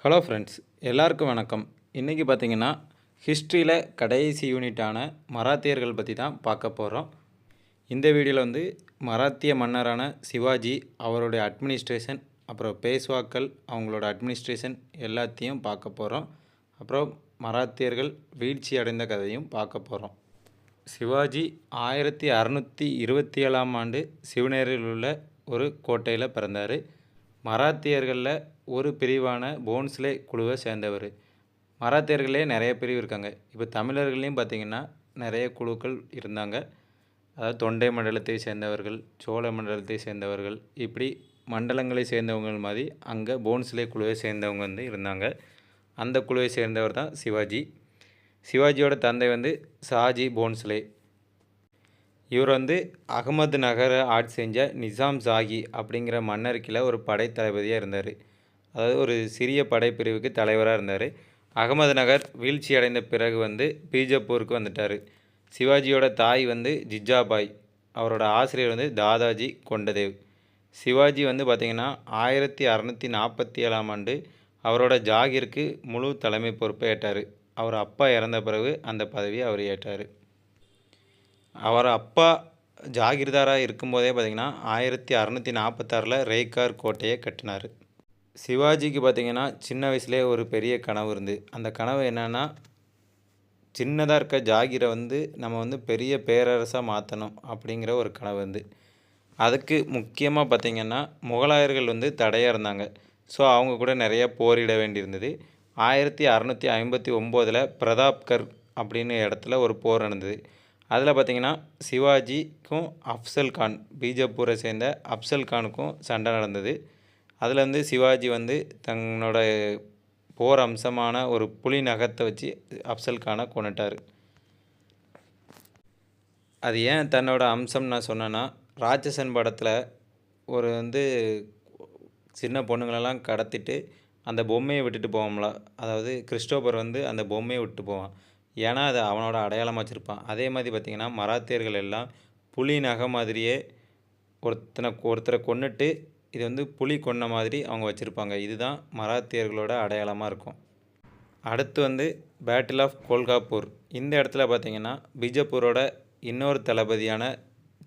Hello friends, எல்லாருக்கும் வணக்கம். இன்றைக்கி பார்த்தீங்கன்னா ஹிஸ்ட்ரியில் கடைசி யூனிட்டான மராத்தியர்கள் பற்றி தான் பார்க்க போகிறோம். இந்த வீடியோவில் வந்து மராத்திய மன்னரான சிவாஜி, அவருடைய அட்மினிஸ்ட்ரேஷன், அப்புறம் பேஷ்வாக்கள் அவங்களோட அட்மினிஸ்ட்ரேஷன் எல்லாத்தையும் பார்க்க போகிறோம். அப்புறம் மராத்தியர்கள் வீழ்ச்சி அடைந்த கதையும் பார்க்க போகிறோம். சிவாஜி 1627ஆம் ஆண்டு சிவனேரியில் உள்ள ஒரு கோட்டையில் பிறந்தார். மராத்தியர்களில் ஒரு பிரிவான போன்ஸ்லே குழுவை சேர்ந்தவர். மராத்தியர்களே நிறைய பிரிவு இருக்காங்க. இப்போ தமிழர்களையும் பார்த்திங்கன்னா நிறைய குழுக்கள் இருந்தாங்க. அதாவது தொண்டை மண்டலத்தை சேர்ந்தவர்கள், சோழ மண்டலத்தை சேர்ந்தவர்கள், இப்படி மண்டலங்களை சேர்ந்தவங்க மாதிரி அங்கே போன்ஸ்லே குழுவை சேர்ந்தவங்க வந்து இருந்தாங்க. அந்த குழுவை சேர்ந்தவர் தான் சிவாஜி. சிவாஜியோட தந்தை வந்து ஷாஜி போன்ஸ்லே. இவர் வந்து அகமது நகரை ஆட்சி செஞ்ச நிசாம் ஜாகி அப்படிங்கிற மன்னர் ஒரு படை தளபதியாக இருந்தார். அதாவது ஒரு சிறிய படைப்பிரிவுக்கு தலைவராக இருந்தார். அகமது நகர் வீழ்ச்சி அடைந்த பிறகு வந்து பீஜப்பூருக்கு வந்துட்டார். சிவாஜியோட தாய் வந்து ஜிஜாபாய், அவரோட ஆசிரியர் வந்து தாதாஜி கொண்டதேவ். சிவாஜி வந்து பார்த்திங்கன்னா 1647ஆம் ஆண்டு அவரோட ஜாகிருக்கு முழு தலைமை பொறுப்பை ஏற்றார். அவர் அப்பா இறந்த பிறகு அந்த பதவியை அவர் ஏற்றார். அவர் அப்பா ஜாகிர்தாராக இருக்கும்போதே பார்த்திங்கன்னா 1646 ரேகார் கோட்டையை கட்டினார். சிவாஜிக்கு பார்த்திங்கன்னா சின்ன வயசுலேயே ஒரு பெரிய கனவு இருந்து, அந்த கனவு என்னென்னா சின்னதாக இருக்க ஜாகிரை வந்து நம்ம வந்து பெரிய பேரரசாக மாற்றணும் அப்படிங்கிற ஒரு கனவு வந்து. அதுக்கு முக்கியமாக பார்த்திங்கன்னா முகலாயர்கள் வந்து தடையாக இருந்தாங்க. ஸோ அவங்க கூட நிறைய போரிட வேண்டியிருந்தது. 1659 பிரதாப்கர் அப்படின்னு இடத்துல ஒரு போர் நடந்தது. அதில் பார்த்திங்கன்னா சிவாஜிக்கும் அஃப்சல் கான், பீஜப்பூரை சேர்ந்த அஃப்சல் கானுக்கும் சண்டை நடந்தது. அதில் வந்து சிவாஜி வந்து தன்னோட போர் அம்சமான ஒரு புலி நகத்தை வச்சு அஃப்சல் கானை கொண்டுட்டார். அது ஏன் தன்னோட அம்சம் நான் சொன்னேன்னா, ராட்சசன் படத்தில் ஒரு வந்து சின்ன பொண்ணுங்களெல்லாம் கடத்திட்டு அந்த பொம்மையை விட்டுட்டு போவோம்ல, அதாவது கிறிஸ்டோபர் வந்து அந்த பொம்மையை விட்டு போவான். ஏன்னா அது அவனோட அடையாளமாக வச்சுருப்பான். அதே மாதிரி பார்த்திங்கன்னா மராத்தியர்கள் எல்லாம் புலி நகை மாதிரியே ஒருத்தரை கொன்னுட்டு இது வந்து புலி கொன்ன மாதிரி அவங்க வச்சுருப்பாங்க. இதுதான் மராத்தியர்களோட அடையாளமாக இருக்கும். அடுத்து வந்து பேட்டில் ஆஃப் கோல்காப்பூர். இந்த இடத்துல பார்த்திங்கன்னா பீஜப்பூரோட இன்னொரு தளபதியான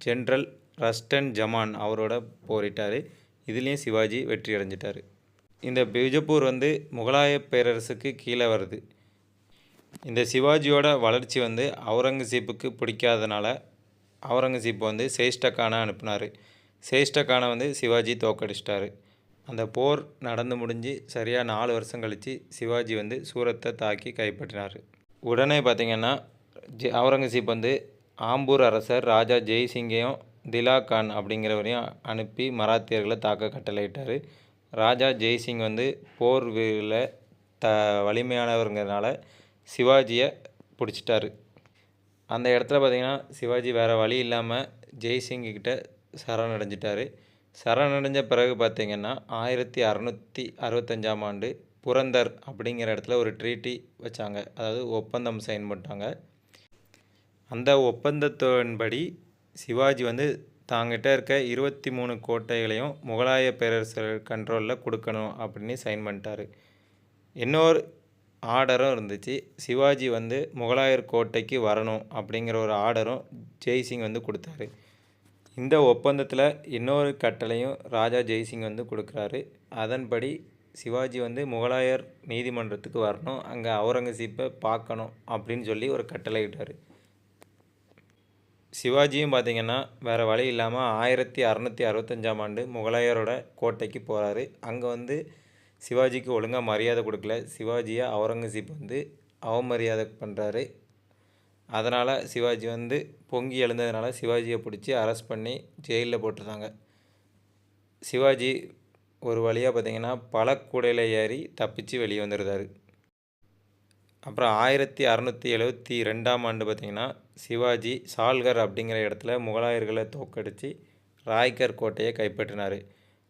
ஜென்ரல் ரஸ்டன் ஜமான் அவரோட போரிட்டார். இதுலேயும் சிவாஜி வெற்றி அடைஞ்சிட்டார். இந்த பீஜப்பூர் வந்து முகலாய பேரரசுக்கு கீழே வருது. இந்த சிவாஜியோட வளர்ச்சி வந்து அவுரங்கசீப்புக்கு பிடிக்காதனால அவுரங்கசீப் வந்து சேஷ்டகானை அனுப்புனார். சேஷ்டகானை வந்து சிவாஜி தோக்கடிச்சிட்டார். அந்த போர் நடந்து முடிஞ்சு சரியாக 4 வருஷம் கழித்து சிவாஜி வந்து சூரத்தை தாக்கி கைப்பற்றினார். உடனே பார்த்திங்கன்னா அவுரங்கசீப் வந்து ஆம்பூர் அரசர் ராஜா ஜெய்சிங்கையும் திலா கான் அப்படிங்கிறவரையும் அனுப்பி மராத்தியர்களை தாக்க கட்டளையிட்டார். ராஜா ஜெய்சிங் வந்து போர் வீரில் வலிமையானவருங்கிறதுனால சிவாஜியை பிடிச்சிட்டாரு. அந்த இடத்துல பார்த்திங்கன்னா சிவாஜி வேறு வழி இல்லாமல் ஜெய்சிங்கிட்ட சரணடைஞ்சிட்டார். சரணடைஞ்ச பிறகு பார்த்திங்கன்னா 1665ஆம் ஆண்டு புரந்தர் அப்படிங்கிற இடத்துல ஒரு ட்ரீட்டி வச்சாங்க. அதாவது ஒப்பந்தம் சைன் பண்ணிட்டாங்க. அந்த ஒப்பந்தத்தின்படி சிவாஜி வந்து தாங்கிட்ட இருக்க 23 கோட்டைகளையும் முகலாய பேரரசர் கண்ட்ரோலில் கொடுக்கணும் அப்படின்னு சைன் பண்ணிட்டார். இன்னொரு ஆர்டரும் இருந்துச்சு. சிவாஜி வந்து முகலாயர் கோட்டைக்கு வரணும் அப்படிங்கிற ஒரு ஆர்டரும் ஜெய்சிங் வந்து கொடுத்தாரு. இந்த ஒப்பந்தத்தில் இன்னொரு கட்டளையும் ராஜா ஜெய்சிங் வந்து கொடுக்குறாரு. அதன்படி சிவாஜி வந்து முகலாயர் நீதிமன்றத்துக்கு வரணும், அங்கே அவுரங்கசீப்பை பார்க்கணும் அப்படின்னு சொல்லி ஒரு கட்டளை இட்டார். சிவாஜியும் பார்த்திங்கன்னா வேறு வழி இல்லாமல் 1665ஆம் ஆண்டு முகலாயரோட கோட்டைக்கு போகிறாரு. அங்கே வந்து சிவாஜிக்கு ஒழுங்காக மரியாதை கொடுக்கல. சிவாஜியை அவுரங்கசீப் வந்து அவமரியாதை பண்ணுறாரு. அதனால் சிவாஜி வந்து பொங்கி எழுந்ததுனால சிவாஜியை பிடிச்சி அரெஸ்ட் பண்ணி ஜெயிலில் போட்டிருந்தாங்க. சிவாஜி ஒரு வழியாக பார்த்திங்கன்னா பழக்கூடையில் ஏறி தப்பிச்சு வெளியே வந்துடுறாரு. அப்புறம் 1672ஆம் ஆண்டு பார்த்திங்கன்னா சிவாஜி சால்கர் அப்படிங்கிற இடத்துல முகலாயர்களை தோக்கடித்து ராய்கர் கோட்டையை கைப்பற்றினார்.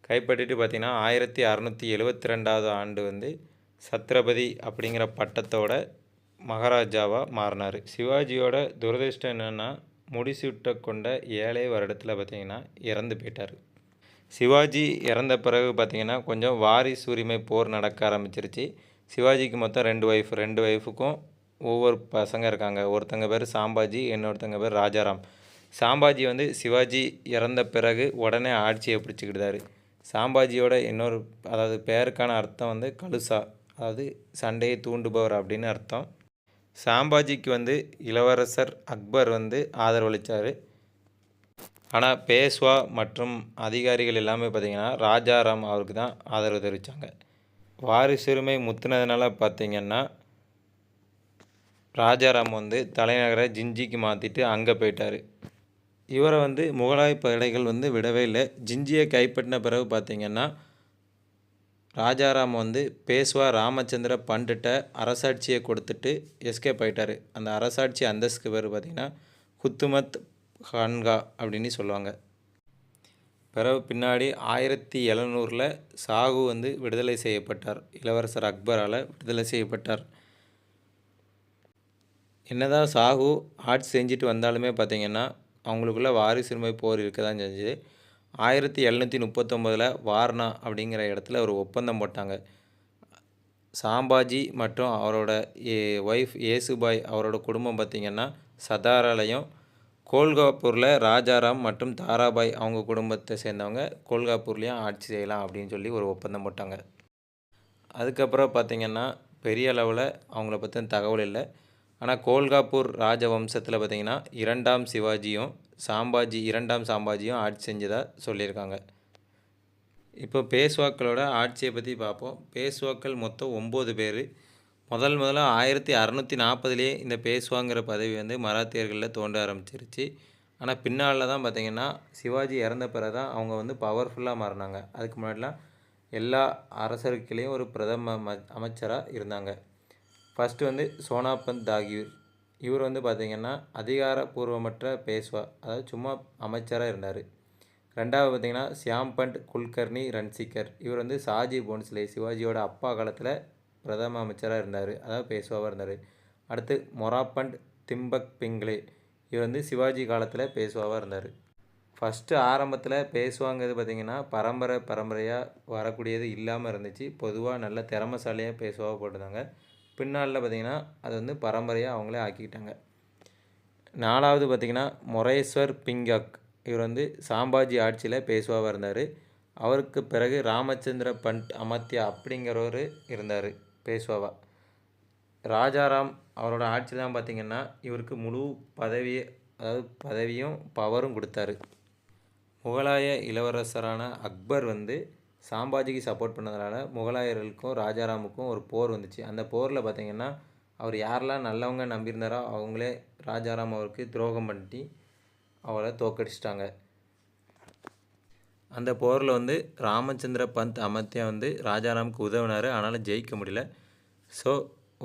கைப்பற்றிட்டு பார்த்திங்கன்னா 1672ஆவது ஆண்டு வந்து சத்ரபதி அப்படிங்கிற பட்டத்தோட மகாராஜாவாக மாறினார். சிவாஜியோட துரதிர்ஷ்டம் என்னென்னா முடிசூட்ட கொண்ட 7 வருடத்தில் பார்த்திங்கன்னா இறந்து போயிட்டார். சிவாஜி இறந்த பிறகு பார்த்திங்கன்னா கொஞ்சம் வாரிசு உரிமை போர் நடக்க ஆரம்பிச்சிருச்சு. சிவாஜிக்கு மொத்தம் 2 ஒய்ஃப். 2 ஒய்ஃபுக்கும் ஒவ்வொரு பசங்க இருக்காங்க. ஒருத்தங்க பேர் சாம்பாஜி, இன்னொருத்தங்க பேர் ராஜாராம். சாம்பாஜி வந்து சிவாஜி இறந்த பிறகு உடனே ஆட்சியை பிடிச்சிக்கிட்டாரு. சாம்பாஜியோட இன்னொரு அதாவது பேருக்கான அர்த்தம் வந்து கலுசா, அதாவது சண்டையை தூண்டுபவர் அப்படின்னு அர்த்தம். சாம்பாஜிக்கு வந்து இளவரசர் அக்பர் வந்து ஆதரவளித்தார். ஆனால் பேஷ்வா மற்றும் அதிகாரிகள் எல்லாமே பார்த்திங்கன்னா ராஜாராம் அவருக்கு தான் ஆதரவு தெரிவித்தாங்க. வாரிசுரிமை முத்துனதுனால பார்த்திங்கன்னா ராஜாராம் வந்து தலைநகரை ஜிஞ்சிக்கு மாற்றிட்டு அங்கே போயிட்டார். இவரை வந்து முகலாய படைகள் வந்து விடவே இல்லை. ஜிஞ்சியை கைப்பற்றின பிறகு பார்த்திங்கன்னா ராஜாராம் வந்து பேஷ்வா ராமச்சந்திர பண்டிட்ட அரசாட்சியை கொடுத்துட்டு எஸ்கேப் ஆகிட்டார். அந்த அரசாட்சி அந்தஸ்துக்கு பேர் பார்த்திங்கன்னா குத்துமத் ஹான்கா அப்படின்னு சொல்லுவாங்க. பிறகு பின்னாடி 1700 சாகு வந்து விடுதலை செய்யப்பட்டார். இளவரசர் அக்பரால் விடுதலை செய்யப்பட்டார். என்னதான் சாகு ஆட்சி செஞ்சுட்டு வந்தாலுமே பார்த்திங்கன்னா அவங்களுக்குள்ள வாரிசுரிமை போர் இருக்க தான் செஞ்சுது. 1739 வார்னா அப்படிங்கிற இடத்துல ஒரு ஒப்பந்தம் போட்டாங்க. சாம்பாஜி மற்றும் அவரோட ஒய்ஃப் ஏசுபாய் அவரோட குடும்பம் பார்த்திங்கன்னா சதாராலையும், கோல்காப்பூரில் ராஜாராம் மற்றும் தாராபாய் அவங்க குடும்பத்தை சேர்ந்தவங்க கோல்காப்பூர்லேயும் ஆட்சி செய்யலாம் அப்படின்னு சொல்லி ஒரு ஒப்பந்தம் போட்டாங்க. அதுக்கப்புறம் பார்த்திங்கன்னா பெரிய அளவில் அவங்கள பற்றின தகவல் இல்லை. ஆனால் கோல்காப்பூர் ராஜவம்சத்தில் பார்த்திங்கன்னா 2ஆம் சிவாஜியும் சாம்பாஜி 2ஆம் சாம்பாஜியும் ஆட்சி செஞ்சதாக சொல்லியிருக்காங்க. இப்போ பேஷ்வாக்களோட ஆட்சியை பற்றி பார்ப்போம். பேஷ்வாக்கள் மொத்தம் 9 பேர். முதல்ல 1640 இந்த பேஷ்வாங்கிற பதவி வந்து மராத்தியர்களில் தோன்ற ஆரம்பிச்சிருச்சு. ஆனால் பின்னால் தான் பார்த்திங்கன்னா சிவாஜி இறந்த பிறகு தான் அவங்க வந்து பவர்ஃபுல்லாக மாறினாங்க. அதுக்கு முன்னாடிலாம் எல்லா அரசர்களுக்குலேயும் ஒரு பிரதம அமைச்சராக இருந்தாங்க. ஃபஸ்ட்டு வந்து சோனாபந்த் தாகூர். இவர் வந்து பார்த்திங்கன்னா அதிகாரப்பூர்வமற்ற பேஷ்வா, அதாவது சும்மா அமைச்சராக இருந்தார். ரெண்டாவது பார்த்திங்கன்னா ஷியாம்பண்ட் குல்கர்னி ரன்சிகர். இவர் வந்து ஷாஜி போன்ஸ்லே சிவாஜியோட அப்பா காலத்தில் பிரதம அமைச்சராக இருந்தார், அதாவது பேஷ்வாவாக இருந்தார். அடுத்து மொராப்பண்ட் திம்பக் பிங்லே. இவர் வந்து சிவாஜி காலத்தில் பேஷ்வாவாக இருந்தார். ஃபஸ்ட்டு ஆரம்பத்தில் பேஷ்வாங்கிறது பார்த்திங்கன்னா பரம்பரையாக வரக்கூடியது இல்லாமல் இருந்துச்சு. பொதுவாக நல்ல திறமசாலியாக பேஷ்வாவாக போட்டிருந்தாங்க. பின்னாளில் பார்த்திங்கன்னா அது வந்து பரம்பரையாக அவங்களே ஆக்கிக்கிட்டாங்க. 4வது பார்த்திங்கன்னா மொரேஸ்வர் பிங்காக். இவர் வந்து சாம்பாஜி ஆட்சியில் பேஷ்வாவாக இருந்தார். அவருக்கு பிறகு ராமச்சந்திர பண்ட் அமத்யா அப்படிங்கிறவர் இருந்தார் பேஷ்வாவா. ராஜாராம் அவரோட ஆட்சி தான் பார்த்திங்கன்னா இவருக்கு முழு பதவியும் பவரும் கொடுத்தாரு. முகலாய இளவரசரான அக்பர் வந்து சாம்பாஜிக்கு சப்போர்ட் பண்ணதுனால முகலாயர்களுக்கும் ராஜாராமுக்கும் ஒரு போர் வந்துச்சு. அந்த போரில் பார்த்திங்கன்னா அவர் யாரெல்லாம் நல்லவங்க நம்பியிருந்தாரோ அவங்களே ராஜாராம் அவருக்கு துரோகம் பண்ணி அவரை தோக்கடிச்சிட்டாங்க. அந்த போரில் வந்து ராமச்சந்திர பந்த் அமத்யா வந்து ராஜாராமுக்கு உதவினார். ஆனாலும் ஜெயிக்க முடியல. ஸோ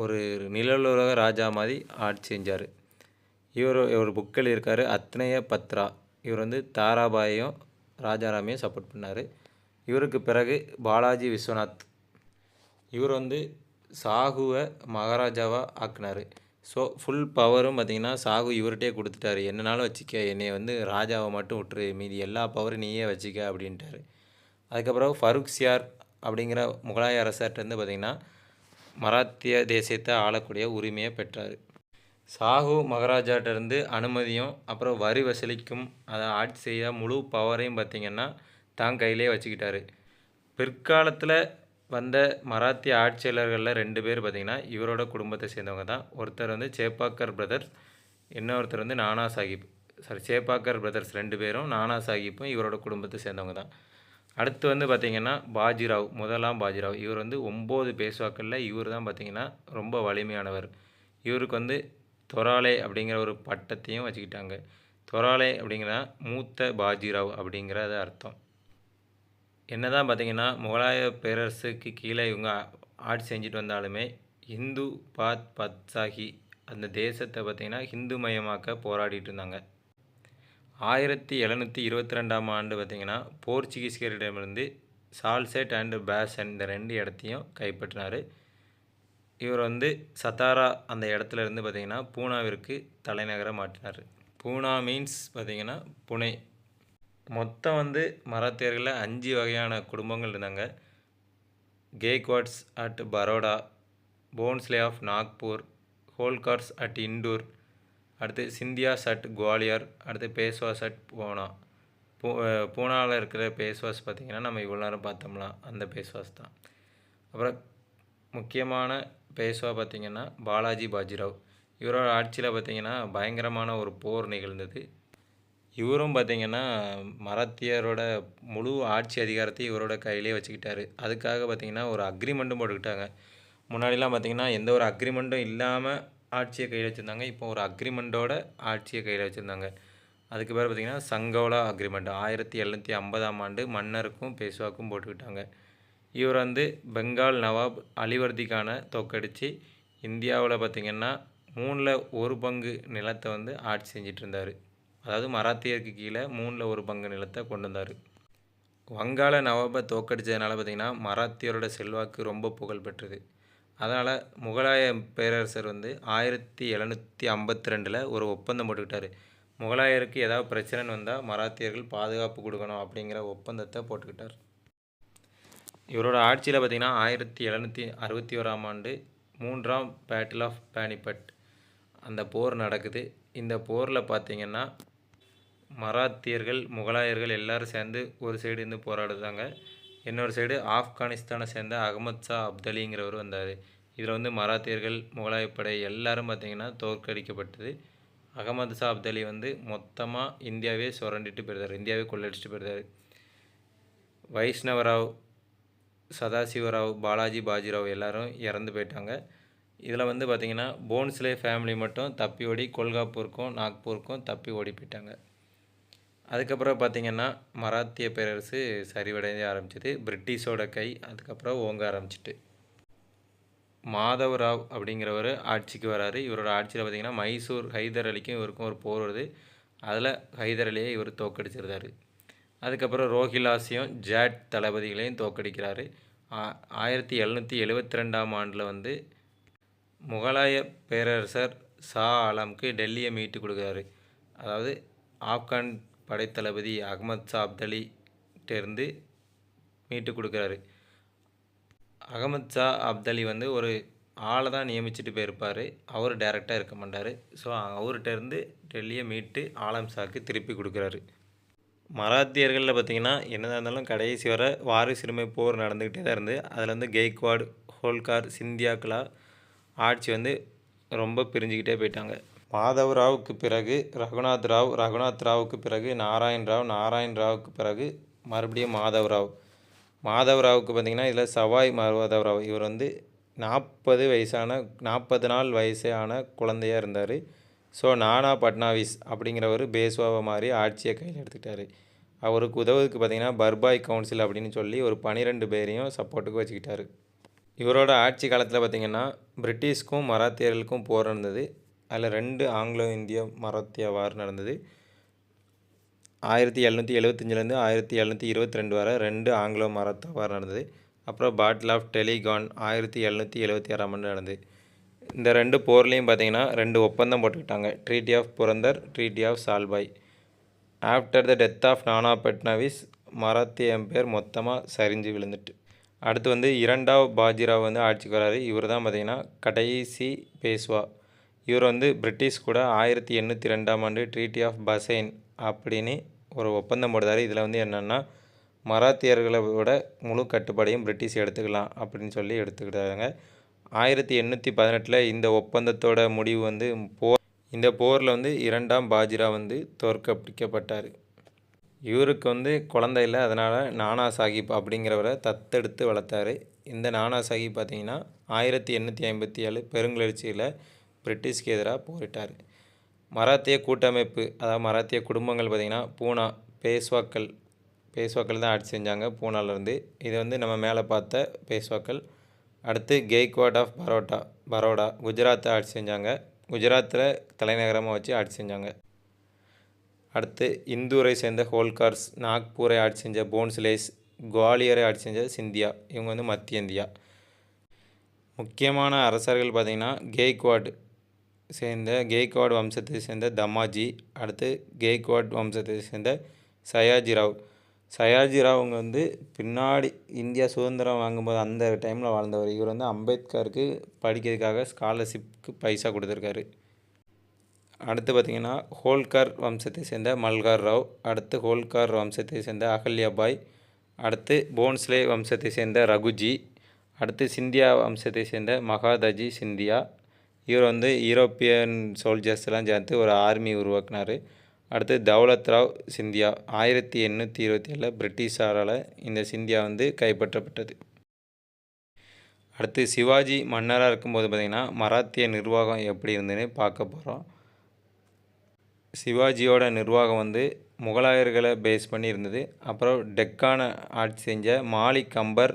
ஒரு நிழலுலக ராஜா மாதிரி ஆட்சி செஞ்சார். ஒரு புக்கில் இருக்கார் அத்னய பத்ரா. இவர் வந்து தாராபாயையும் ராஜாராமையும் சப்போர்ட் பண்ணார். இவருக்கு பிறகு பாலாஜி விஸ்வநாத். இவர் வந்து சாகுவை மகாராஜாவாக ஆக்குனார். ஸோ ஃபுல் பவரும் பார்த்திங்கன்னா சாகு இவர்கிட்டே கொடுத்துட்டாரு. என்னனாலும் வச்சுக்க, என்னை வந்து ராஜாவை மட்டும் விட்டுரு, மீதி எல்லா பவரும் நீயே வச்சுக்க அப்படின்ட்டாரு. அதுக்கப்புறம் ஃபருக்சியார் அப்படிங்கிற முகலாய அரசர்கிட்டருந்து பார்த்திங்கன்னா மராத்திய தேசத்தை ஆளக்கூடிய உரிமையை பெற்றார். சாகு மகாராஜாட்டிருந்து அனுமதியும் அப்புறம் வரி வசூலிக்கும் அதை ஆட்சி செய்ய முழு பவரையும் பார்த்திங்கன்னா தான் கையிலே வச்சுக்கிட்டாரு. பிற்காலத்தில் வந்த மராத்திய ஆட்சியாளர்களில் 2 பேர் பார்த்திங்கன்னா இவரோட குடும்பத்தை சேர்ந்தவங்க தான். ஒருத்தர் வந்து சேப்பாக்கர் பிரதர்ஸ், இன்னொருத்தர் வந்து நானா சாஹிப். சேப்பாக்கர் பிரதர்ஸ் 2 பேரும் நானா சாஹிப்பும் இவரோட குடும்பத்தை சேர்ந்தவங்க தான். அடுத்து வந்து பார்த்திங்கன்னா பாஜிராவ், முதலாம் பாஜிராவ். இவர் வந்து 9 பேஷ்வாக்களில் இவர் தான் பார்த்திங்கன்னா ரொம்ப வலிமையானவர். இவருக்கு வந்து தொராலே அப்படிங்கிற ஒரு பட்டத்தையும் வச்சுக்கிட்டாங்க. தொராலே அப்படிங்கிற மூத்த பாஜிராவ் அப்படிங்கிறது அர்த்தம். என்னதான் பார்த்திங்கன்னா முகலாய பேரரசுக்கு கீழே இவங்க ஆட்சி செஞ்சுட்டு வந்தாலுமே இந்து பாத்ஷாஹி அந்த தேசத்தை பார்த்திங்கன்னா ஹிந்து மயமாக்க போராடிட்டு இருந்தாங்க. 1722ஆம் ஆண்டு பார்த்திங்கன்னா போர்ச்சுகீஸ்கரிடமிருந்து சால்செட் அண்டு பேசன் இந்த 2 இடத்தையும் கைப்பற்றினார். இவர் வந்து சத்தாரா அந்த இடத்துல இருந்து பார்த்திங்கன்னா பூனாவிற்கு தலைநகரை மாற்றினார். பூனா மீன்ஸ் பார்த்திங்கன்னா புனே. மொத்தம் வந்து மராத்தியர்களில் 5 வகையான குடும்பங்கள் இருந்தாங்க. Gaekwads at Baroda, Bhonsle of Nagpur, Holkars at Indore, அடுத்து சிந்தியாஸ் அட் குவாலியர், அடுத்து பேஷ்வாஸ் அட் பூனா. பூனாவில் இருக்கிற பேஷ்வாஸ் பார்த்திங்கன்னா நம்ம இவ்வளோ நேரம் பார்த்தோம்ல அந்த பேஷ்வாஸ் தான். அப்புறம் முக்கியமான பேஷ்வா பார்த்திங்கன்னா பாலாஜி பாஜிராவ். இவரோட ஆட்சியில் பார்த்திங்கன்னா பயங்கரமான ஒரு போர் நிகழ்ந்தது. இவரும் பார்த்திங்கன்னா மராத்தியரோட முழு ஆட்சி அதிகாரத்தையும் இவரோட கையிலே வச்சுக்கிட்டாரு. அதுக்காக பார்த்திங்கன்னா ஒரு அக்ரிமெண்ட்டும் போட்டுக்கிட்டாங்க. முன்னாடிலாம் பார்த்திங்கன்னா எந்த ஒரு அக்ரிமெண்ட்டும் இல்லாமல் ஆட்சியை கையில் வச்சுருந்தாங்க. இப்போ ஒரு அக்ரிமெண்ட்டோட ஆட்சியை கையில் வச்சுருந்தாங்க. அதுக்கு பேர் பார்த்திங்கன்னா சங்கோலா அக்ரிமெண்ட் 1750ஆம் ஆண்டு மன்னருக்கும் பேஷ்வாவுக்கும் போட்டுக்கிட்டாங்க. இவர் வந்து பெங்கால் நவாப் அலிவர்தி கானை தோற்கடித்து இந்தியாவில் பார்த்திங்கன்னா 1/3 நிலத்தை வந்து ஆட்சி செஞ்சிட்டு இருந்தார். அதாவது மராத்தியருக்கு கீழே 1/3 நிலத்தை கொண்டு வந்தார். வங்காள நவாபை தோற்கடித்ததுனால பார்த்திங்கன்னா மராத்தியரோட செல்வாக்கு ரொம்ப புகழ் பெற்றது. அதனால் முகலாய பேரரசர் வந்து 1752 ஒரு ஒப்பந்தம் போட்டுக்கிட்டார். முகலாயருக்கு ஏதாவது பிரச்சனைன்னு வந்தால் மராத்தியர்கள் பாதுகாப்பு கொடுக்கணும் அப்படிங்கிற ஒப்பந்தத்தை போட்டுக்கிட்டார். இவரோட ஆட்சியில் பார்த்திங்கன்னா 1761ஆம் ஆண்டு 3ஆம் பேட்டில் ஆஃப் பானிபட் அந்த போர் நடக்குது. இந்த போரில் பார்த்திங்கன்னா மராத்தியர்கள் முகலாயர்கள் எல்லோரும் சேர்ந்து ஒரு சைடு இருந்து போராடுதாங்க. இன்னொரு சைடு ஆப்கானிஸ்தானை சேர்ந்த அகமது ஷா அப்தலிங்கிறவர் வந்தார். இதில் வந்து மராத்தியர்கள் முகலாயப்படை எல்லோரும் பார்த்திங்கன்னா தோற்கடிக்கப்பட்டது. அகமது ஷா அப்தலி வந்து மொத்தமாக இந்தியாவே சுரண்டிட்டு போயிருந்தார், இந்தியாவே கொள்ளடிச்சிட்டு போயிருந்தார். வைஷ்ணவராவ், சதாசிவராவ், பாலாஜி பாஜிராவ் எல்லோரும் இறந்து போயிட்டாங்க. இதில் வந்து பார்த்திங்கன்னா போன்ஸ்லே ஃபேமிலி மட்டும் தப்பி ஓடி கொல்காப்பூருக்கும் நாக்பூருக்கும் தப்பி ஓடி போயிட்டாங்க. அதுக்கப்புறம் பார்த்திங்கன்னா மராத்திய பேரரசு சரிவடைய ஆரம்பிச்சிது. பிரிட்டிஷோட கை அதுக்கப்புறம் ஓங்க ஆரம்பிச்சிட்டு மாதவராவ் அப்படிங்கிறவர் ஆட்சிக்கு வராரு. இவரோட ஆட்சியில் பார்த்திங்கன்னா மைசூர் ஹைதர் அலிக்கும் இவருக்கும் ஒரு போர் வருது. அதில் ஹைதர் அலியை இவர் தோற்கடிச்சிருந்தார். அதுக்கப்புறம் ரோஹிலாஸையும் ஜாட் தளபதிகளையும் தோற்கடிக்கிறாரு. 1772ஆம் ஆண்டில் வந்து முகலாய பேரரசர் ஷா ஆலம்க்கு டெல்லியை மீட்டு கொடுக்குறாரு. அதாவது ஆப்கான் படைத்தளபதி அகமது ஷா அப்தலிகிட்டேருந்து மீட்டு கொடுக்குறாரு. அகமது ஷா அப்தலி வந்து ஒரு ஆளை தான் நியமிச்சுட்டு போயிருப்பார், அவர் டைரெக்டாக இருக்க மாட்டார். ஸோ அவர்கிட்டருந்து டெல்லியை மீட்டு ஆலம் ஷாக்கு திருப்பி கொடுக்குறாரு. மராத்தியர்களில் பார்த்திங்கன்னா என்னதான் இருந்தாலும் கடைசி வர வாரிசுரிமை போர் நடந்துக்கிட்டே தான் இருந்து அதில் வந்து கெய்க்வாட், ஹோல்கார், சிந்தியாக்களா ஆட்சி வந்து ரொம்ப பிரிஞ்சுக்கிட்டே போயிட்டாங்க. மாதவ் ராவுக்கு பிறகு ரகுநாத் ராவ், ரகுநாத் ராவுக்கு பிறகு நாராயண் ராவ், நாராயண் ராவுக்கு பிறகு மறுபடியும் மாதவ் ராவ். மாதவ் ராவுக்கு பார்த்திங்கன்னா இதில் சவாய் மாதவ் ராவ் இவர் வந்து 40 நாள் வயசான குழந்தையாக இருந்தார். ஸோ நானா பட்னாவிஸ் அப்படிங்கிறவர் பேஷ்வாவை மாதிரி ஆட்சியை கையில் எடுத்துக்கிட்டார். அவருக்கு உதவுறதுக்கு பார்த்திங்கன்னா பர்பாய் கவுன்சில் அப்படின்னு சொல்லி ஒரு 12 பேரையும் சப்போர்ட்டுக்கு வச்சுக்கிட்டாரு. இவரோட ஆட்சி காலத்தில் பார்த்திங்கன்னா பிரிட்டிஷ்க்கும் மராத்தியர்களுக்கும் போர் நடந்தது. அதில் 2 ஆங்கிலோ இந்திய மராத்திய வார் நடந்தது. 1775லேருந்து 1722 வரை 2 ஆங்கிலோ மராத்தா வார் நடந்தது. அப்புறம் பாட்டில் ஆஃப் டெலிகான் 1776ஆம் ஆண்டு நடந்தது. இந்த 2 போர்லேயும் பார்த்திங்கன்னா 2 ஒப்பந்தம் போட்டுக்கிட்டாங்க. Treaty of Purandar, treaty of Salbai. After the death of Nana Phadnavis மராத்திய எம்பையர் மொத்தமாக சரிஞ்சு விழுந்துட்டு. அடுத்து வந்து 2ஆம் பாஜிராவ் வந்து ஆட்சிக்கு வராரு. இவர் தான் பார்த்திங்கன்னா கடைசி பேஷ்வா. இவர் வந்து பிரிட்டிஷ் கூட 1802ஆம் ஆண்டு ட்ரீட்டி ஆஃப் பசைன் அப்படின்னு ஒரு ஒப்பந்தம் போடுறாரு. இதில் வந்து என்னென்னா மராத்தியர்களோட முழு கட்டுப்பாடையும் பிரிட்டிஷ் எடுத்துக்கலாம் அப்படின்னு சொல்லி எடுத்துக்கிட்டாங்க. 1818 இந்த ஒப்பந்தத்தோட முடிவு வந்து இந்த போரில் வந்து 2ஆம் பாஜிராவ் வந்து தோற்கடிக்கப்பட்டார். இவருக்கு வந்து குழந்தை இல்லை, அதனால் நானா சாஹிப் அப்படிங்கிறவரை தத்தெடுத்து வளர்த்தாரு. இந்த நானா சாஹிப் பார்த்திங்கன்னா 1857 பெருங்கிளர்ச்சியில் பிரிட்டிஷ்க்கு எதிராக போரிட்டார். மராத்திய கூட்டமைப்பு அதாவது மராத்திய குடும்பங்கள் பார்த்திங்கன்னா பூனா பேஷ்வாக்கள் தான் ஆட்சி செஞ்சாங்க பூனாலேருந்து. இது வந்து நம்ம மேலே பார்த்த பேஷ்வாக்கள். அடுத்து கெய்க்வாட் ஆஃப் பரோடா குஜராத்தை ஆட்சி செஞ்சாங்க. குஜராத்தில் தலைநகரமாக வச்சு ஆட்சி செஞ்சாங்க. அடுத்து இந்தூரை சேர்ந்த ஹோல்கார்ஸ், நாக்பூரை ஆட்சி செஞ்ச போன்ஸ்லேஸ், குவாலியரை ஆட்சி செஞ்ச சிந்தியா. இவங்க வந்து மத்திய இந்தியா. முக்கியமான அரசர்கள் பார்த்திங்கன்னா கெய்க்வாட் வம்சத்தை சேர்ந்த தமாஜி, அடுத்து கெய்க்வாட் வம்சத்தை சேர்ந்த சயாஜிராவ். சயாஜிராவ் வந்து பின்னாடி இந்தியா சுதந்திரம் வாங்கும்போது அந்த டைமில் வாழ்ந்தவர். இவர் வந்து அம்பேத்கருக்கு படிக்கிறதுக்காக ஸ்காலர்ஷிப்க்கு பைசா கொடுத்துருக்காரு. அடுத்து பார்த்திங்கன்னா ஹோல்கர் வம்சத்தை சேர்ந்த மல்கார் ராவ், அடுத்து ஹோல்கர் வம்சத்தை சேர்ந்த அகல்யாபாய், அடுத்து போன்ஸ்லே வம்சத்தை சேர்ந்த ரகுஜி, அடுத்து சிந்தியா வம்சத்தை சேர்ந்த மகாதஜி சிந்தியா. இவர் வந்து யூரோப்பியன் சோல்ஜர்ஸ்லாம் சேர்த்து ஒரு ஆர்மி உருவாக்குனார். அடுத்து தௌலத் ராவ் சிந்தியா. 1827 பிரிட்டிஷாரால் இந்த சிந்தியா வந்து கைப்பற்றப்பட்டது. அடுத்து சிவாஜி மன்னராக இருக்கும்போது பார்த்திங்கன்னா மராத்திய நிர்வாகம் எப்படி இருந்ததுன்னு பார்க்க போகிறோம். சிவாஜியோட நிர்வாகம் வந்து முகலாயர்களை பேஸ் பண்ணி இருந்தது. அப்புறம் டெக்கான ஆட்சி செஞ்ச மாலிக் அம்பர்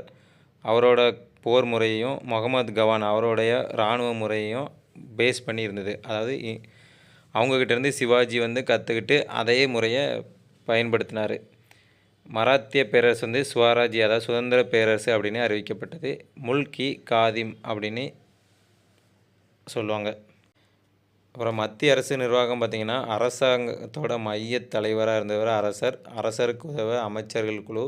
அவரோட போர் முறையையும் முகமது கவான் அவருடைய இராணுவ முறையையும் பேஸ் பண்ணி இருந்தது. அதாவது அவங்கக்கிட்டேருந்து சிவாஜி வந்து கற்றுக்கிட்டு அதே முறையை பயன்படுத்தினார். மராத்திய பேரரசு வந்து ஸ்வராஜ்ய அதாவது சுதந்திர பேரரசு அப்படின்னு அறிவிக்கப்பட்டது. முல்கி காதிம் அப்படின்னு சொல்லுவாங்க. அப்புறம் மத்திய அரசு நிர்வாகம் பார்த்திங்கன்னா அரசாங்கத்தோட மைய தலைவராக இருந்தவர் அரசர். அரசருக்கு உதவ அமைச்சர்கள் குழு.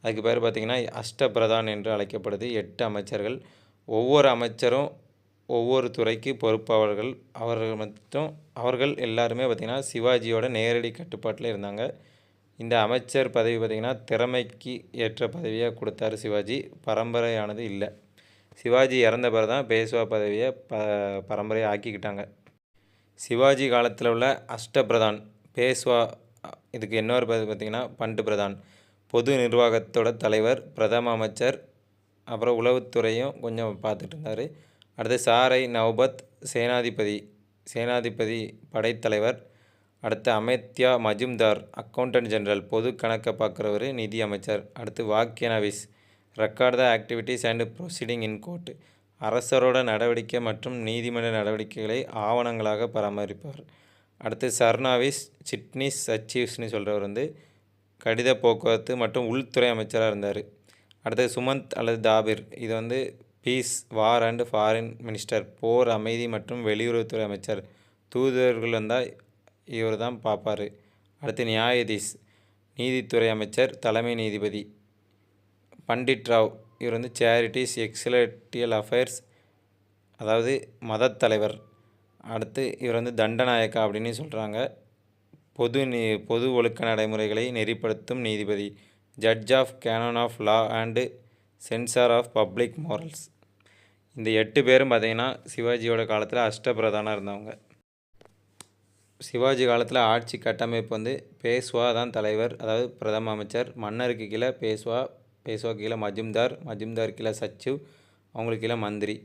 அதுக்கு பேர் பார்த்திங்கன்னா அஷ்டபிரதான் என்று அழைக்கப்படுது. 8 அமைச்சர்கள். ஒவ்வொரு அமைச்சரும் ஒவ்வொரு துறைக்கு பொறுப்பாளர்கள். அவர்கள் எல்லாருமே பார்த்திங்கன்னா சிவாஜியோட நேரடி கட்டுப்பாட்டில் இருந்தாங்க. இந்த அமைச்சர் பதவி பார்த்திங்கன்னா திறமைக்கு ஏற்ற பதவியாக கொடுத்தாரு சிவாஜி. பரம்பரையானது இல்லை. சிவாஜி இறந்த பிறகு தான் பேஷ்வா பதவியை பரம்பரையை ஆக்கிக்கிட்டாங்க. சிவாஜி காலத்தில் உள்ள அஷ்டபிரதான் பேஷ்வா. இதுக்கு இன்னொரு பதவி பார்த்திங்கன்னா பண்டு பிரதான். பொது நிர்வாகத்தோட தலைவர், பிரதம அமைச்சர், அப்புறம் உளவுத்துறையும் கொஞ்சம் பார்த்துட்டு இருந்தார். அடுத்து சாரை நவ்பத் சேனாதிபதி படைத்தலைவர். அடுத்து அமேத்யா மஜும்தார் அக்கௌண்டன்ட் ஜெனரல் பொது கணக்கை பார்க்குறவர் நிதி அமைச்சர். அடுத்து Waqianavis record the activities and proceeding in court அரசரோட நடவடிக்கை மற்றும் நீதிமன்ற நடவடிக்கைகளை ஆவணங்களாக பராமரிப்பவர். அடுத்து சர்னாவிஸ் சிட்னிஸ் சச்சீவ்ஸ்னு சொல்கிறவர் வந்து கடித போக்குவரத்து மற்றும் உள்துறை அமைச்சராக இருந்தார். அடுத்து சுமந்த் அல்லது தாபிர் இது வந்து peace war and foreign minister போர் அமைதி மற்றும் வெளியுறவுத்துறை அமைச்சர். தூதுவர்கள் வந்தால் இவர் தான் பார்ப்பார். அடுத்து நியாயதீஸ் நீதித்துறை அமைச்சர் தலைமை நீதிபதி. பண்டிட் ராவ் இவர் வந்து சேரிட்டிஸ் எக்ஸலட்டியல் அஃபேர்ஸ் அதாவது மதத் தலைவர். அடுத்து இவர் வந்து தண்டநாயக்கா அப்படின்னு சொல்கிறாங்க. பொது ஒழுக்க நடைமுறைகளை நெறிப்படுத்தும் நீதிபதி. Judge of canon of law and censor of public morals. இந்த 8 பேரும் பார்த்திங்கன்னா சிவாஜியோட காலத்தில் அஷ்டபிரதானாக இருந்தவங்க. சிவாஜி காலத்தில் ஆட்சி கட்டமைப்பு வந்து பேஷ்வா தான் தலைவர், அதாவது பிரதம அமைச்சர். மன்னருக்கு கீழே பேஷ்வா கீழே மஜும்தார் கீழே சச்சிவ், அவங்களுக்கு கீழே மந்திரி.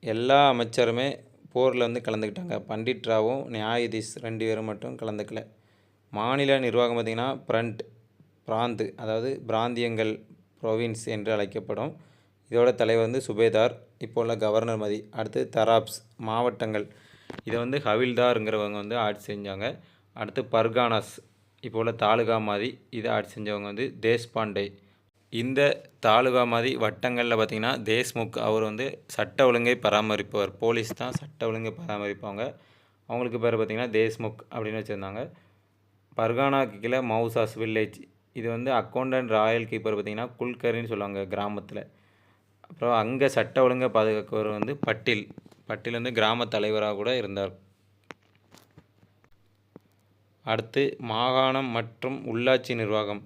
எல்லா அமைச்சருமே போரில் வந்து கலந்துக்கிட்டாங்க. பண்டிட் ராவும் நியாயதீஸ் 2 பேரும் மட்டும் கலந்துக்கல. மாநில நிர்வாகம் பார்த்திங்கன்னா பிராந்த் அதாவது பிராந்தியங்கள் ப்ரொவின்ஸ் என்று அழைக்கப்படும். இதோட தலைவர் வந்து சுபேதார், இப்போ உள்ள கவர்னர் மதி. அடுத்து தராப்ஸ் மாவட்டங்கள். இதை வந்து ஹவில்தாருங்கிறவங்க வந்து ஆட்சி செஞ்சாங்க. அடுத்து பர்கானாஸ் இப்போ உள்ள தாலுகா மாதிரி இதை ஆட்சி செஞ்சவங்க வந்து தேஷ்பாண்டே. இந்த தாலுகா மாதிரி வட்டங்களில் பார்த்திங்கன்னா தேஷ்முக் அவர் வந்து சட்ட ஒழுங்கை பராமரிப்பவர். போலீஸ் தான் சட்ட ஒழுங்கை பராமரிப்பாங்க. அவங்களுக்கு பேர் பார்த்திங்கன்னா தேஷ்முக் அப்படின்னு வச்சுருந்தாங்க. பர்கானாக்கு கீழே மவுசாஸ் வில்லேஜ் இது வந்து அக்கௌண்டன்ட் ராயல் கீப்பர் பார்த்திங்கன்னா குல்கரின்னு சொல்லுவாங்க கிராமத்தில். அப்புறம் அங்கே சட்ட ஒழுங்கை பாதுகாக்கவர் வந்து பட்டில் வந்து கிராம தலைவராக கூட இருந்தார். அடுத்து மாகாணம் மற்றும் உள்ளாட்சி நிர்வாகம்.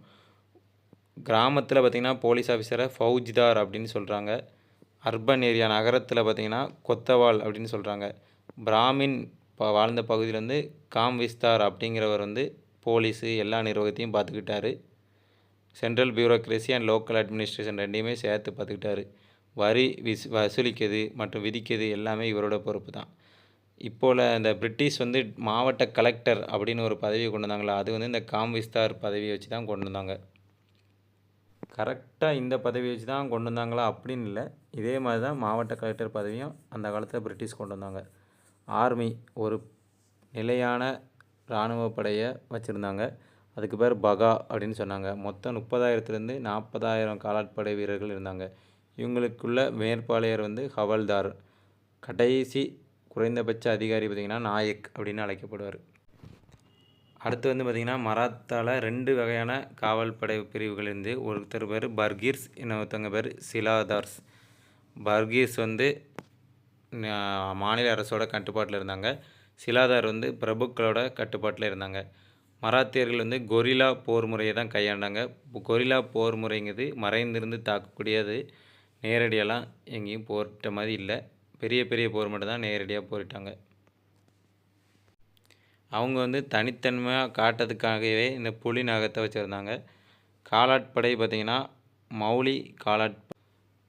கிராமத்தில் பார்த்திங்கன்னா போலீஸ் ஆஃபீஸரை ஃபௌஜ்தார் அப்படின்னு சொல்கிறாங்க. அர்பன் ஏரியா நகரத்தில் பார்த்திங்கன்னா கொத்தவால் அப்படின்னு சொல்கிறாங்க. பிராமின் வாழ்ந்த பகுதியில் வந்து காம் விஸ்தார் அப்படிங்கிறவர் வந்து போலீஸு எல்லா நிர்வாகத்தையும் பார்த்துக்கிட்டாரு. Central bureaucracy and local administration ரெண்டையுமே சேர்த்து பார்த்துக்கிட்டாரு. வரி வசூலிக்கிறது மற்றும் விதிக்கிறது எல்லாமே இவரோட பொறுப்பு தான். இப்போல இந்த பிரிட்டிஷ் வந்து மாவட்ட கலெக்டர் அப்படின்னு ஒரு பதவியை கொண்டு வந்தாங்களா, அது வந்து இந்த காம் விஸ்தார் பதவியை வச்சு தான் கொண்டு வந்தாங்க. கரெக்டாக இந்த பதவி வச்சு தான் கொண்டு வந்தாங்களா அப்படின்னு இல்லை, இதே மாதிரி தான் மாவட்ட கலெக்டர் பதவியும் அந்த காலத்தில் பிரிட்டிஷ் கொண்டு வந்தாங்க. ஆர்மி ஒரு நிலையான இராணுவ படையை வச்சுருந்தாங்க. அதுக்கு பேர் பகா அப்படின்னு சொன்னாங்க. மொத்தம் 30,000 40,000 காலாட்படை வீரர்கள் இருந்தாங்க. இவங்களுக்குள்ள மேற்பாளையர் வந்து ஹவல்தார். கடைசி குறைந்தபட்ச அதிகாரி பார்த்திங்கன்னா நாயக் அப்படின்னு அழைக்கப்படுவார். அடுத்து வந்து பார்த்திங்கன்னா மராத்தாவில் 2 வகையான காவல் படை பிரிவுகள் இருந்து ஒருத்தர் பேர் பர்கீர்ஸ், இன்னொருத்தவங்க பேர் சிலாதார்ஸ். பர்கீர்ஸ் வந்து மாநில அரசோட கட்டுப்பாட்டில் இருந்தாங்க. சிலாதார் வந்து பிரபுக்களோட கட்டுப்பாட்டில் இருந்தாங்க. மராத்தியர்கள் வந்து கொரில்லா போர் முறையை தான் கையாண்டாங்க. கொரில்லா போர் முறைங்கிறது மறைந்திருந்து தாக்கக்கூடியது. நேரடியாலாம் எங்கேயும் போரிட்ட மாதிரி இல்லை. பெரிய பெரிய போர் மட்டும் தான் நேரடியாக போரிட்டாங்க. அவங்க வந்து தனித்தன்மையாக காட்டுறதுக்காகவே இந்த புலி நகத்தை வச்சுருந்தாங்க. காலாட்படை பார்த்திங்கன்னா மௌலி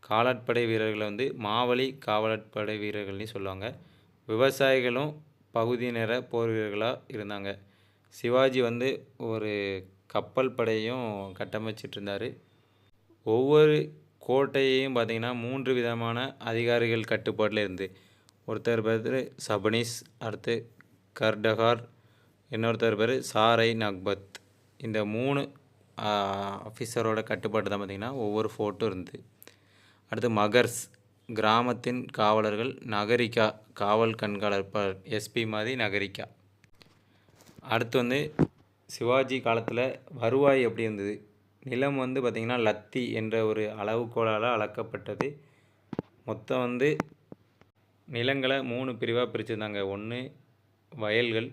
காலாட்படை வீரர்களை வந்து மாவலி காவலாட்படை வீரர்கள்னு சொல்லுவாங்க. விவசாயிகளும் பகுதி நேர போர் வீரர்களாக இருந்தாங்க. சிவாஜி வந்து ஒரு கப்பல் படையும் கட்டமைச்சிட்டு இருந்தார். ஒவ்வொரு கோட்டையையும் பார்த்திங்கன்னா 3 விதமான அதிகாரிகள் கட்டுப்பாட்டில் இருந்து ஒருத்தர் பேர் சபனீஸ், அடுத்து கர்டகார், இன்னொருத்தர் பேர் சாரை நக்பத். இந்த 3 ஆஃபீஸரோட கட்டுப்பாட்டு தான் பார்த்திங்கன்னா ஒவ்வொரு ஃபோர்ட்டும் இருந்தது. அடுத்து மகர்ஸ் கிராமத்தின் காவலர்கள், நகரிக்கா காவல் கண்காணிப்பாளர், எஸ்பி மாதிரி நகரிக்கா. அடுத்து வந்து சிவாஜி காலத்தில் வருவாய் எப்படி இருந்தது. நிலம் வந்து பார்த்திங்கன்னா லத்தி என்ற ஒரு அளவுகோலால் அளக்கப்பட்டது. மொத்தம் வந்து நிலங்களை 3 பிரிவாக பிரிச்சுருந்தாங்க. ஒன்று வயல்கள்,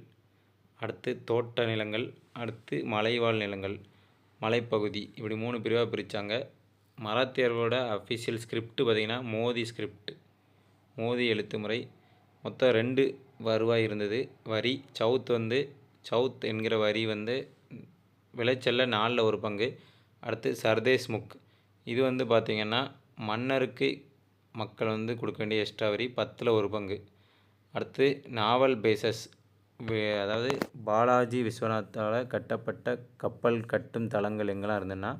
அடுத்து தோட்ட நிலங்கள், அடுத்து மலைவாழ் நிலங்கள், மலைப்பகுதி, இப்படி 3 பிரிவாக பிரித்தாங்க. மராத்தியர்களோட அஃபிஷியல் ஸ்கிரிப்ட் பார்த்திங்கன்னா மோதி ஸ்கிரிப்ட், மோதி எழுத்து முறை. மொத்தம் 2 வருவாய் இருந்தது. வரி சவுத் என்கிற வரி வந்து விளைச்சலில் 4ல் 1 பங்கு. அடுத்து சர்தேஸ் முக், இது வந்து பார்த்திங்கன்னா மன்னருக்கு மக்கள் வந்து கொடுக்க வேண்டிய எக்ஸ்ட்ரா வரி 10ல் 1 பங்கு. அடுத்து நாவல் பேசஸ், அதாவது பாலாஜி விஸ்வநாத்தால் கட்டப்பட்ட கப்பல் கட்டும் தளங்கள் எங்கெல்லாம் இருந்ததுன்னா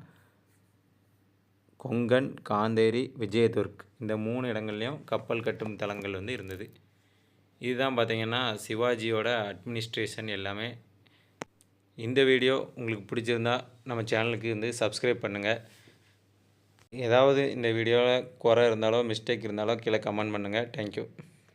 கொங்கன், காந்தேரி, விஜயதுர்க், இந்த 3 இடங்கள்லையும் கப்பல் கட்டும் தளங்கள் வந்து இருந்தது. இதுதான் பார்த்திங்கன்னா சிவாஜியோட அட்மினிஸ்ட்ரேஷன் எல்லாமே. இந்த வீடியோ உங்களுக்கு பிடிச்சிருந்தா நம்ம சேனலுக்கு வந்து சப்ஸ்கிரைப் பண்ணுங்கள். ஏதாவது இந்த வீடியோவில் குறை இருந்தாலோ மிஸ்டேக் இருந்தாலோ கீழே கமெண்ட் பண்ணுங்கள். தேங்க்யூ.